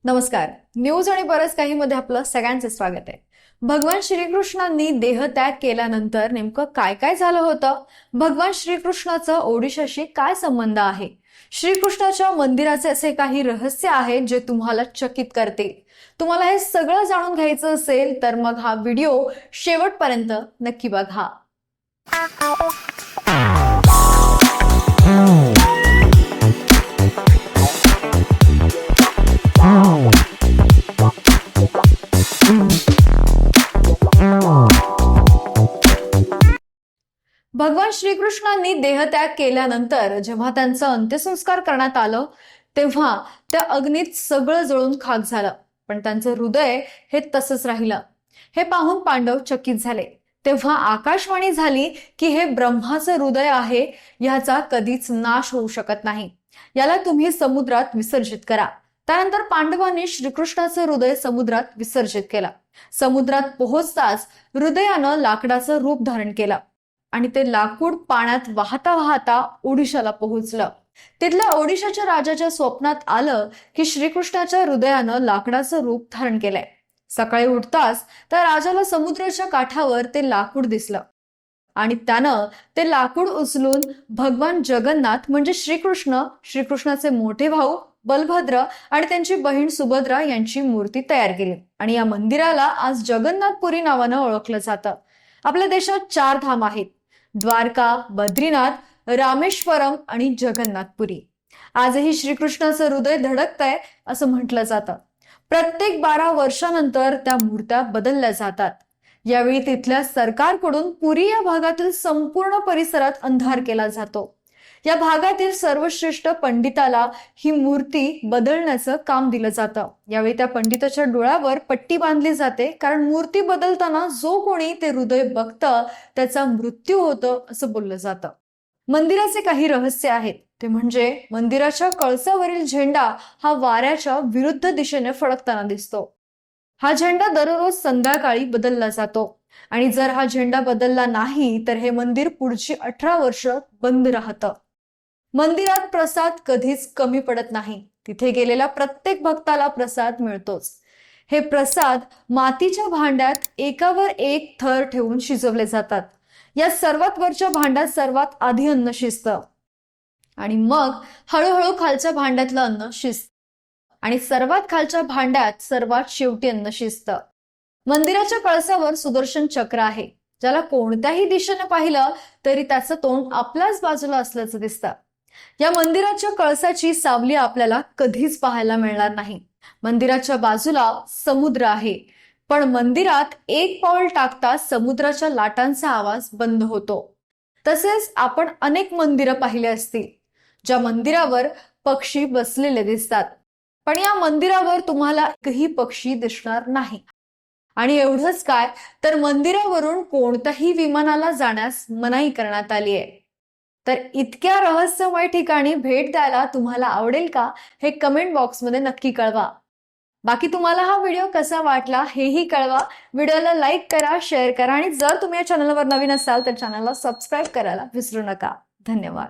नमस्कार. न्यूज आणि बरंच काही मध्ये आपलं सगळ्यांचे स्वागत आहे. भगवान श्रीकृष्णांनी देहत्याग केल्यानंतर नेमकं काय काय झालं होतं? भगवान श्रीकृष्णाचा ओडिशाशी काय संबंध आहे? श्रीकृष्णाच्या मंदिराचे असे काही रहस्य आहेत जे तुम्हाला चकित करतील. तुम्हाला हे सगळं जाणून घ्यायचं असेल तर मग हा व्हिडिओ शेवटपर्यंत नक्की बघा. भगवान श्रीकृष्णांनी देहत्याग केल्यानंतर जेव्हा त्यांचा अंत्यसंस्कार करण्यात आलं तेव्हा त्या अग्नीत सगळं जळून खाक झालं, पण त्यांचं हृदय हे तसंच राहिलं. हे पाहून पांडव चकित झाले. तेव्हा आकाशवाणी झाली की हे ब्रह्माचं हृदय आहे, ह्याचा कधीच नाश होऊ शकत नाही. याला तुम्ही समुद्रात विसर्जित करा. त्यानंतर पांडवांनी श्रीकृष्णाचं हृदय समुद्रात विसर्जित केलं. समुद्रात पोहोचताच हृदयानं लाकडाचं रूप धारण केलं आणि ते लाकूड पाण्यात वाहता वाहता ओडिशाला पोहोचलं. तिथल्या ओडिशाच्या राजाच्या स्वप्नात आलं की श्रीकृष्णाच्या हृदयानं लाकडाचं रूप धारण केलंय. सकाळी उठताच त्या राजाला समुद्राच्या काठावर ते लाकूड दिसलं आणि त्यानं ते लाकूड उचलून भगवान जगन्नाथ म्हणजे श्रीकृष्णाचे मोठे भाऊ बलभद्र आणि त्यांची बहीण सुभद्रा यांची मूर्ती तयार केली आणि या मंदिराला आज जगन्नाथपुरी नावानं ओळखलं जातं. आपल्या देशात 4 धाम आहेत: द्वारका, बद्रीनाथ, रामेश्वरम आणि जगन्नाथपुरी. आजही श्रीकृष्णाचं हृदय धडकतंय असं म्हटलं जातं. प्रत्येक 12 वर्षानंतर त्या मूर्त्या बदलल्या जातात. यावेळी तिथल्या सरकारकडून पुरी या भागातील संपूर्ण परिसरात अंधार केला जातो. या भागातील सर्वश्रेष्ठ पंडिताला ही मूर्ती बदलण्याचं काम दिलं जातं. यावेळी त्या पंडिताच्या डोळ्यावर पट्टी बांधली जाते, कारण मूर्ती बदलताना जो कोणी ते हृदय बघतं त्याचा मृत्यू होतो असं बोललं जातं. मंदिराचे काही रहस्य आहेत, ते म्हणजे मंदिराच्या कळसावरील झेंडा हा वाऱ्याच्या विरुद्ध दिशेने फडकताना दिसतो. हा झेंडा दररोज संध्याकाळी बदलला जातो आणि जर हा झेंडा बदलला नाही तर हे मंदिर पुढची 18 वर्ष बंद राहतं. मंदिरात प्रसाद कधीच कमी पडत नाही. तिथे गेलेल्या प्रत्येक भक्ताला प्रसाद मिळतोच. हे प्रसाद मातीच्या भांड्यात एकावर एक थर ठेवून शिजवले जातात. या सर्वात वरच्या भांड्यात सर्वात आधी अन्न शिजतं आणि मग हळूहळू खालच्या भांड्यातलं अन्न शिजतं आणि सर्वात खालच्या भांड्यात सर्वात शेवटी अन्न शिजतं. मंदिराच्या कळसावर सुदर्शन चक्र आहे, ज्याला कोणत्याही दिशेने पाहिलं तरी त्याचं तोंड आपल्याच बाजूला असल्याचं दिसतं. या मंदिराच्या कळसाची सावली आपल्याला कधीच पाहायला मिळणार नाही. मंदिराच्या बाजूला समुद्र आहे, पण मंदिरात एक पाऊल टाकता समुद्राच्या लाटांचा आवाज बंद होतो. तसेच आपण अनेक मंदिरं पाहिली असतील ज्या मंदिरावर पक्षी बसलेले दिसतात, पण या मंदिरावर तुम्हाला एकही पक्षी दिसणार नाही. आणि एवढंच काय तर मंदिरावरून कोणत्याही विमानाला जाण्यास मनाई करण्यात आली आहे. तर इतक्या रहस्यमय ठिकाणी भेट द्यायला तुम्हाला आवडेल का हे कमेंट बॉक्समध्ये नक्की कळवा. बाकी तुम्हाला हा व्हिडिओ कसा वाटला हेही कळवा. व्हिडिओला लाईक करा, शेअर करा आणि जर तुम्ही या चॅनलवर नवीन असाल तर चॅनलला सबस्क्राईब करायला विसरू नका. धन्यवाद.